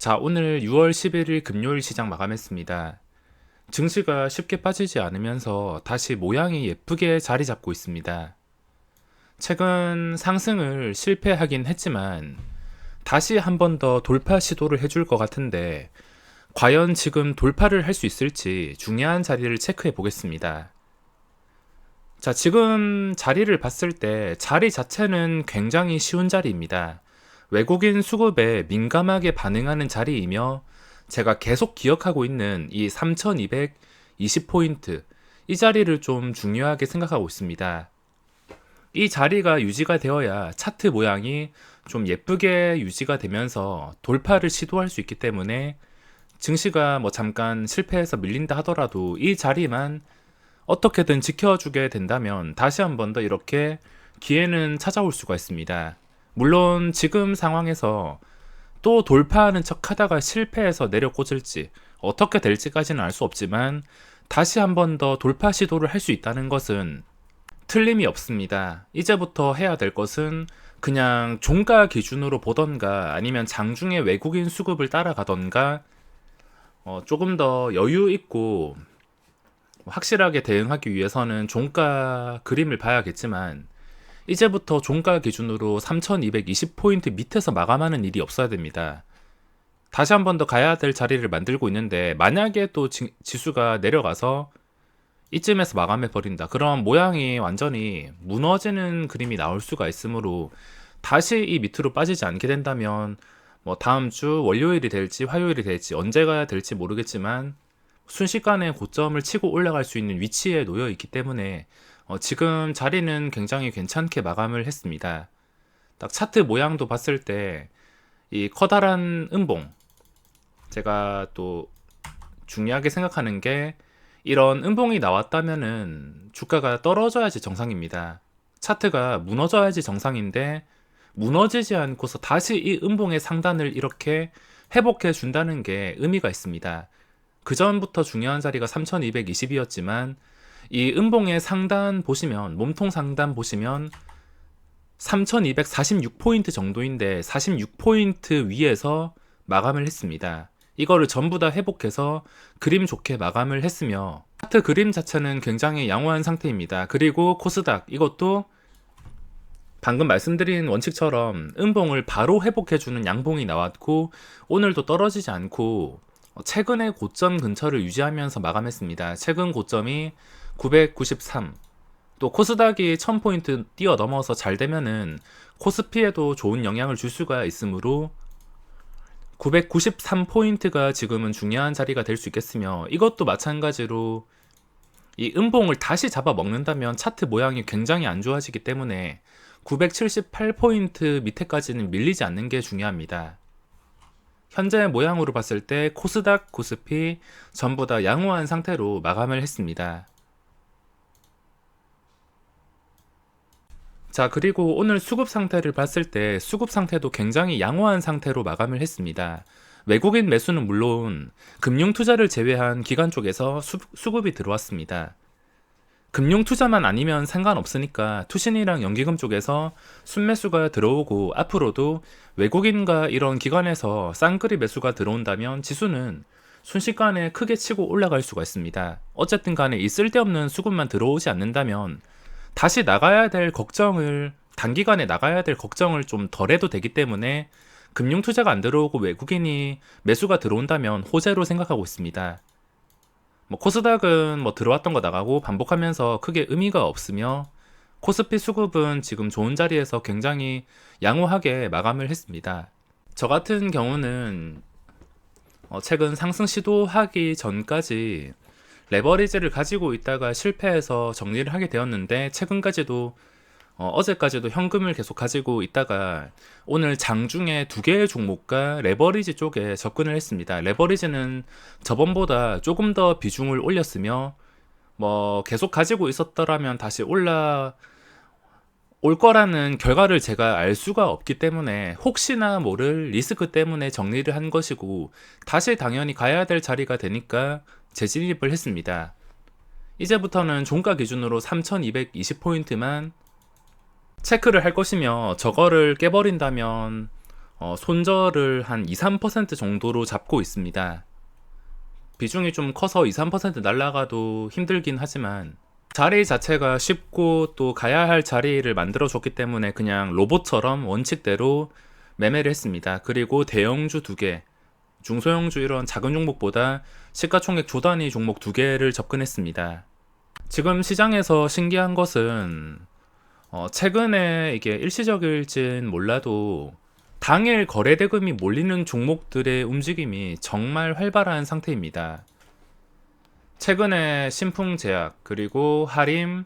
자, 오늘 6월 11일 금요일 시장 마감했습니다. 증시가 쉽게 빠지지 않으면서 다시 모양이 예쁘게 자리 잡고 있습니다. 최근 상승을 실패하긴 했지만 다시 한 번 더 돌파 시도를 해줄 것 같은데 과연 지금 돌파를 할 수 있을지 중요한 자리를 체크해 보겠습니다. 자, 지금 자리를 봤을 때 자리 자체는 굉장히 쉬운 자리입니다. 외국인 수급에 민감하게 반응하는 자리이며 제가 계속 기억하고 있는 이 3220포인트 이 자리를 좀 중요하게 생각하고 있습니다. 이 자리가 유지가 되어야 차트 모양이 좀 예쁘게 유지가 되면서 돌파를 시도할 수 있기 때문에 증시가 뭐 잠깐 실패해서 밀린다 하더라도 이 자리만 어떻게든 지켜주게 된다면 다시 한 번 더 이렇게 기회는 찾아올 수가 있습니다. 물론 지금 상황에서 또 돌파하는 척 하다가 실패해서 내려 꽂을지 어떻게 될지까지는 알 수 없지만 다시 한 번 더 돌파 시도를 할 수 있다는 것은 틀림이 없습니다. 이제부터 해야 될 것은 그냥 종가 기준으로 보던가 아니면 장중에 외국인 수급을 따라가던가 조금 더 여유 있고 확실하게 대응하기 위해서는 종가 그림을 봐야겠지만 이제부터 종가 기준으로 3220포인트 밑에서 마감하는 일이 없어야 됩니다. 다시 한 번 더 가야 될 자리를 만들고 있는데 만약에 또 지수가 내려가서 이쯤에서 마감해 버린다. 그럼 모양이 완전히 무너지는 그림이 나올 수가 있으므로 다시 이 밑으로 빠지지 않게 된다면 뭐 다음 주 월요일이 될지 화요일이 될지 언제가 될지 모르겠지만 순식간에 고점을 치고 올라갈 수 있는 위치에 놓여 있기 때문에 지금 자리는 굉장히 괜찮게 마감을 했습니다. 딱 차트 모양도 봤을 때 이 커다란 음봉, 제가 또 중요하게 생각하는 게 이런 음봉이 나왔다면은 주가가 떨어져야지 정상입니다. 차트가 무너져야지 정상인데 무너지지 않고서 다시 이 음봉의 상단을 이렇게 회복해 준다는 게 의미가 있습니다. 그 전부터 중요한 자리가 3220이었지만 이 음봉의 상단 보시면 몸통 상단 보시면 3246포인트 정도인데 46포인트 위에서 마감을 했습니다. 이거를 전부 다 회복해서 그림 좋게 마감을 했으며 차트 그림 자체는 굉장히 양호한 상태입니다. 그리고 코스닥 이것도 방금 말씀드린 원칙처럼 음봉을 바로 회복해주는 양봉이 나왔고 오늘도 떨어지지 않고 최근의 고점 근처를 유지하면서 마감했습니다. 최근 고점이 993. 또 코스닥이 1000포인트 뛰어넘어서 잘 되면은 코스피에도 좋은 영향을 줄 수가 있으므로 993포인트가 지금은 중요한 자리가 될 수 있겠으며 이것도 마찬가지로 이 음봉을 다시 잡아 먹는다면 차트 모양이 굉장히 안 좋아지기 때문에 978포인트 밑에까지는 밀리지 않는 게 중요합니다. 현재 모양으로 봤을 때 코스닥, 코스피 전부 다 양호한 상태로 마감을 했습니다. 자, 그리고 오늘 수급 상태를 봤을 때 수급 상태도 굉장히 양호한 상태로 마감을 했습니다. 외국인 매수는 물론 금융 투자를 제외한 기관 쪽에서 수급이 들어왔습니다. 금융 투자만 아니면 상관없으니까 투신이랑 연기금 쪽에서 순매수가 들어오고 앞으로도 외국인과 이런 기관에서 쌍끌이 매수가 들어온다면 지수는 순식간에 크게 치고 올라갈 수가 있습니다. 어쨌든 간에 이 쓸데없는 수급만 들어오지 않는다면 다시 나가야 될 걱정을 단기간에 나가야 될 걱정을 좀 덜 해도 되기 때문에 금융 투자가 안 들어오고 외국인이 매수가 들어온다면 호재로 생각하고 있습니다. 뭐 코스닥은 뭐 들어왔던 거 나가고 반복하면서 크게 의미가 없으며 코스피 수급은 지금 좋은 자리에서 굉장히 양호하게 마감을 했습니다. 저 같은 경우는 최근 상승 시도하기 전까지 레버리지를 가지고 있다가 실패해서 정리를 하게 되었는데 최근까지도 어제까지도 현금을 계속 가지고 있다가 오늘 장중에 두 개의 종목과 레버리지 쪽에 접근을 했습니다. 레버리지는 저번보다 조금 더 비중을 올렸으며 뭐 계속 가지고 있었더라면 다시 올라올 거라는 결과를 제가 알 수가 없기 때문에 혹시나 모를 리스크 때문에 정리를 한 것이고 다시 당연히 가야 될 자리가 되니까 재진입을 했습니다. 이제부터는 종가 기준으로 3220포인트만 체크를 할 것이며 저거를 깨버린다면 손절을 한 2, 3% 정도로 잡고 있습니다. 비중이 좀 커서 2, 3% 날라가도 힘들긴 하지만 자리 자체가 쉽고 또 가야 할 자리를 만들어줬기 때문에 그냥 로봇처럼 원칙대로 매매를 했습니다. 그리고 대형주 2개, 중소형주 이런 작은 종목보다 시가총액 조단위 종목 2개를 접근했습니다. 지금 시장에서 신기한 것은 최근에 이게 일시적일진 몰라도 당일 거래대금이 몰리는 종목들의 움직임이 정말 활발한 상태입니다. 최근에 신풍제약, 그리고 하림,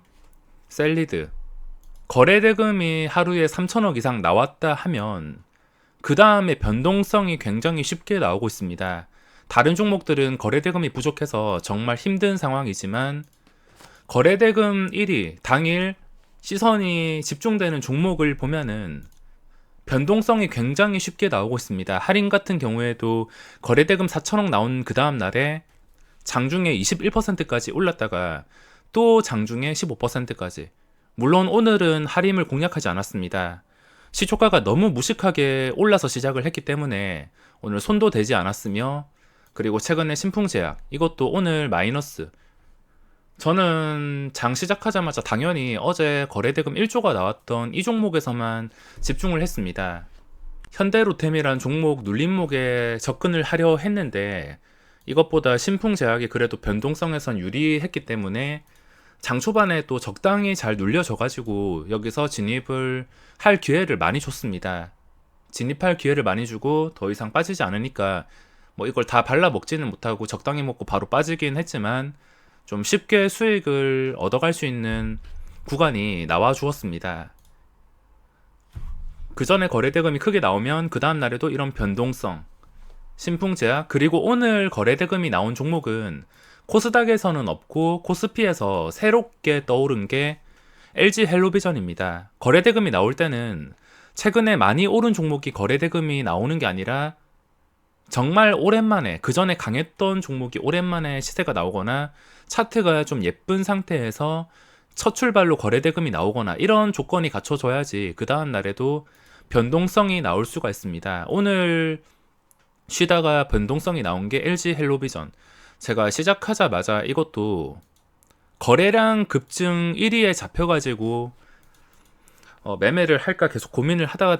셀리드 거래대금이 하루에 3천억 이상 나왔다 하면 그 다음에 변동성이 굉장히 쉽게 나오고 있습니다. 다른 종목들은 거래대금이 부족해서 정말 힘든 상황이지만 거래대금 1위 당일 시선이 집중되는 종목을 보면은 변동성이 굉장히 쉽게 나오고 있습니다. 할인 같은 경우에도 거래대금 4천억 나온 그 다음 날에 장중에 21%까지 올랐다가 또 장중에 15%까지. 물론 오늘은 할인을 공략하지 않았습니다. 시초가가 너무 무식하게 올라서 시작을 했기 때문에 오늘 손도 대지 않았으며, 그리고 최근에 신풍제약 이것도 오늘 마이너스. 저는 장 시작하자마자 당연히 어제 거래대금 1조가 나왔던 이 종목에서만 집중을 했습니다. 현대로템이란 종목 눌림목에 접근을 하려 했는데 이것보다 신풍제약이 그래도 변동성에선 유리했기 때문에 장 초반에 또 적당히 잘 눌려져가지고 여기서 진입을 할 기회를 많이 줬습니다. 진입할 기회를 많이 주고 더 이상 빠지지 않으니까 뭐 이걸 다 발라 먹지는 못하고 적당히 먹고 바로 빠지긴 했지만 좀 쉽게 수익을 얻어갈 수 있는 구간이 나와 주었습니다. 그 전에 거래대금이 크게 나오면 그 다음 날에도 이런 변동성, 신풍제약, 그리고 오늘 거래대금이 나온 종목은 코스닥에서는 없고 코스피에서 새롭게 떠오른 게 LG 헬로비전입니다. 거래대금이 나올 때는 최근에 많이 오른 종목이 거래대금이 나오는 게 아니라 정말 오랜만에, 그 전에 강했던 종목이 오랜만에 시세가 나오거나 차트가 좀 예쁜 상태에서 첫 출발로 거래대금이 나오거나 이런 조건이 갖춰져야지 그 다음 날에도 변동성이 나올 수가 있습니다. 오늘 쉬다가 변동성이 나온 게 LG 헬로비전. 제가 시작하자마자 이것도 거래량 급증 1위에 잡혀가지고 매매를 할까 계속 고민을 하다가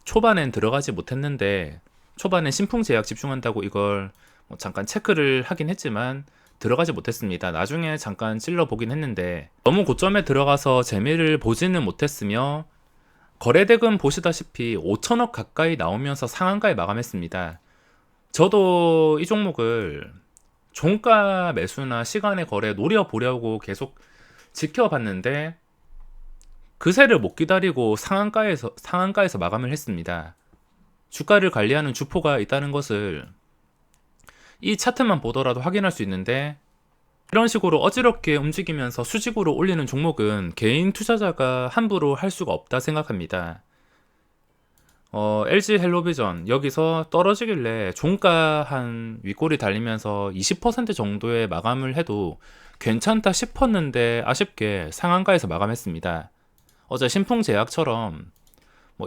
초반엔 들어가지 못했는데, 초반엔 신풍제약 집중한다고 이걸 잠깐 체크를 하긴 했지만 들어가지 못했습니다. 나중에 잠깐 찔러보긴 했는데 너무 고점에 들어가서 재미를 보지는 못했으며, 거래대금 보시다시피 5천억 가까이 나오면서 상한가에 마감했습니다. 저도 이 종목을 종가 매수나 시간의 거래 노려보려고 계속 지켜봤는데 그새를 못 기다리고 상한가에서 마감을 했습니다. 주가를 관리하는 주포가 있다는 것을 이 차트만 보더라도 확인할 수 있는데, 이런 식으로 어지럽게 움직이면서 수직으로 올리는 종목은 개인 투자자가 함부로 할 수가 없다 생각합니다. LG 헬로비전 여기서 떨어지길래 종가 한 윗골이 달리면서 20% 정도의 마감을 해도 괜찮다 싶었는데 아쉽게 상한가에서 마감했습니다. 어제 신풍제약처럼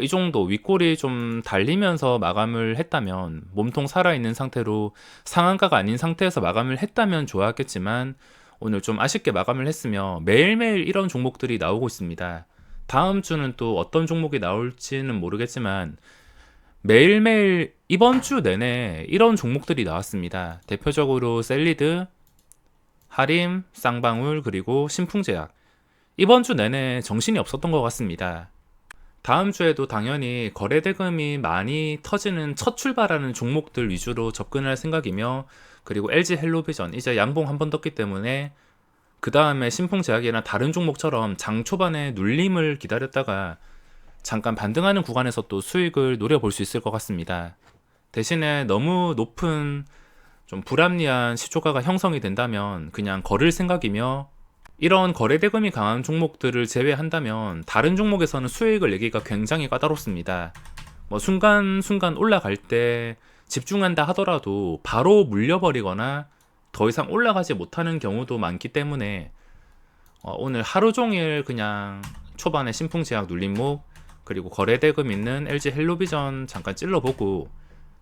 이 정도 윗골이 좀 달리면서 마감을 했다면, 몸통 살아있는 상태로 상한가가 아닌 상태에서 마감을 했다면 좋았겠지만 오늘 좀 아쉽게 마감을 했으며 매일매일 이런 종목들이 나오고 있습니다. 다음 주는 또 어떤 종목이 나올지는 모르겠지만 매일매일 이번 주 내내 이런 종목들이 나왔습니다. 대표적으로 셀리드, 하림, 쌍방울, 그리고 신풍제약. 이번 주 내내 정신이 없었던 것 같습니다. 다음 주에도 당연히 거래대금이 많이 터지는 첫 출발하는 종목들 위주로 접근할 생각이며, 그리고 LG 헬로비전 이제 양봉 한 번 떴기 때문에 그 다음에 신풍제약이나 다른 종목처럼 장 초반에 눌림을 기다렸다가 잠깐 반등하는 구간에서 또 수익을 노려볼 수 있을 것 같습니다. 대신에 너무 높은 좀 불합리한 시초가가 형성이 된다면 그냥 걸을 생각이며, 이런 거래대금이 강한 종목들을 제외한다면 다른 종목에서는 수익을 내기가 굉장히 까다롭습니다. 순간순간 올라갈 때 집중한다 하더라도 바로 물려버리거나 더 이상 올라가지 못하는 경우도 많기 때문에 오늘 하루 종일 그냥 초반에 신풍제약 눌림목, 그리고 거래대금 있는 LG 헬로비전 잠깐 찔러보고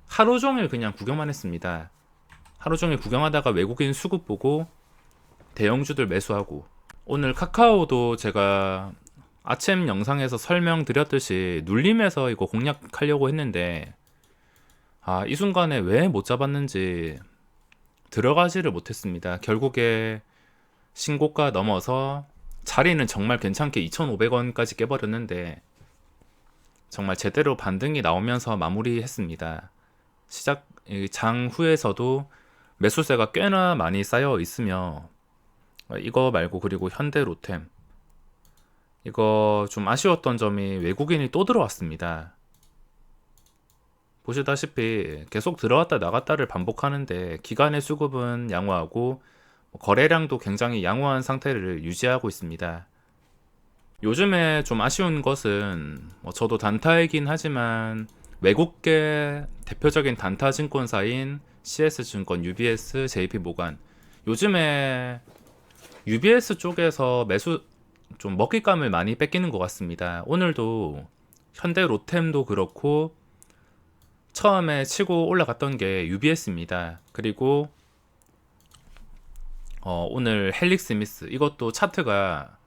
하루 종일 그냥 구경만 했습니다. 하루 종일 구경하다가 외국인 수급 보고 대형주들 매수하고, 오늘 카카오도 제가 아침 영상에서 설명드렸듯이 눌림에서 이거 공략하려고 했는데 이 순간에 왜 못 잡았는지 들어가지를 못했습니다. 결국에 신고가 넘어서 자리는 정말 괜찮게 2,500원까지 깨버렸는데 정말 제대로 반등이 나오면서 마무리했습니다. 시작 장 후에서도 매수세가 꽤나 많이 쌓여 있으며, 이거 말고 그리고 현대로템, 이거 좀 아쉬웠던 점이 외국인이 또 들어왔습니다. 보시다시피 계속 들어왔다 나갔다를 반복하는데 기간의 수급은 양호하고 거래량도 굉장히 양호한 상태를 유지하고 있습니다. 요즘에 좀 아쉬운 것은 저도 단타이긴 하지만 외국계 대표적인 단타 증권사인 CS증권, UBS, JP모간, 요즘에 UBS 쪽에서 매수 좀 먹잇감을 많이 뺏기는 것 같습니다. 오늘도 현대로템도 그렇고 처음에 치고 올라갔던 게 UBS입니다. 그리고 오늘 헬릭스미스, 이것도 차트가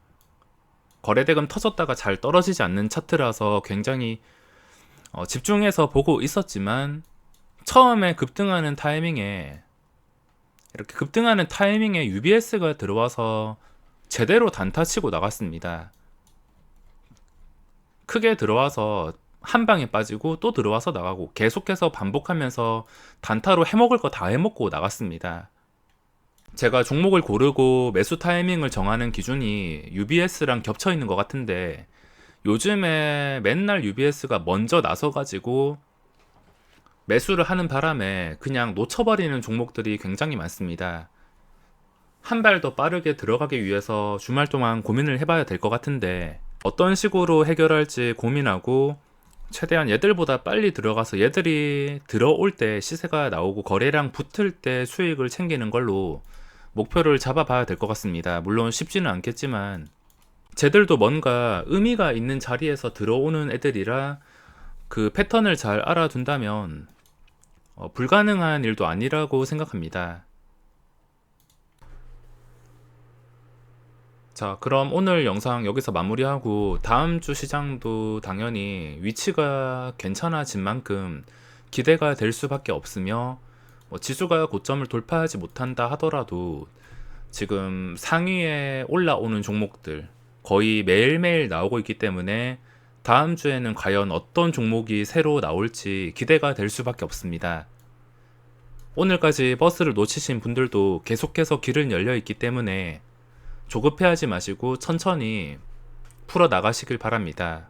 거래대금 터졌다가 잘 떨어지지 않는 차트라서 굉장히 집중해서 보고 있었지만, 처음에 급등하는 타이밍에 이렇게 급등하는 타이밍에 UBS가 들어와서 제대로 단타 치고 나갔습니다. 크게 들어와서 한 방에 빠지고 또 들어와서 나가고 계속해서 반복하면서 단타로 해먹을 거 다 해먹고 나갔습니다. 제가 종목을 고르고 매수 타이밍을 정하는 기준이 UBS랑 겹쳐 있는 것 같은데, 요즘에 맨날 UBS가 먼저 나서가지고 매수를 하는 바람에 그냥 놓쳐버리는 종목들이 굉장히 많습니다. 한 발 더 빠르게 들어가기 위해서 주말 동안 고민을 해봐야 될 것 같은데, 어떤 식으로 해결할지 고민하고 최대한 얘들보다 빨리 들어가서 얘들이 들어올 때 시세가 나오고 거래량 붙을 때 수익을 챙기는 걸로 목표를 잡아봐야 될 것 같습니다. 물론 쉽지는 않겠지만 쟤들도 뭔가 의미가 있는 자리에서 들어오는 애들이라 그 패턴을 잘 알아둔다면 불가능한 일도 아니라고 생각합니다. 자, 그럼 오늘 영상 여기서 마무리하고, 다음 주 시장도 당연히 위치가 괜찮아진 만큼 기대가 될 수밖에 없으며, 지수가 고점을 돌파하지 못한다 하더라도 지금 상위에 올라오는 종목들 거의 매일매일 나오고 있기 때문에 다음 주에는 과연 어떤 종목이 새로 나올지 기대가 될 수밖에 없습니다. 오늘까지 버스를 놓치신 분들도 계속해서 길은 열려 있기 때문에 조급해하지 마시고 천천히 풀어 나가시길 바랍니다.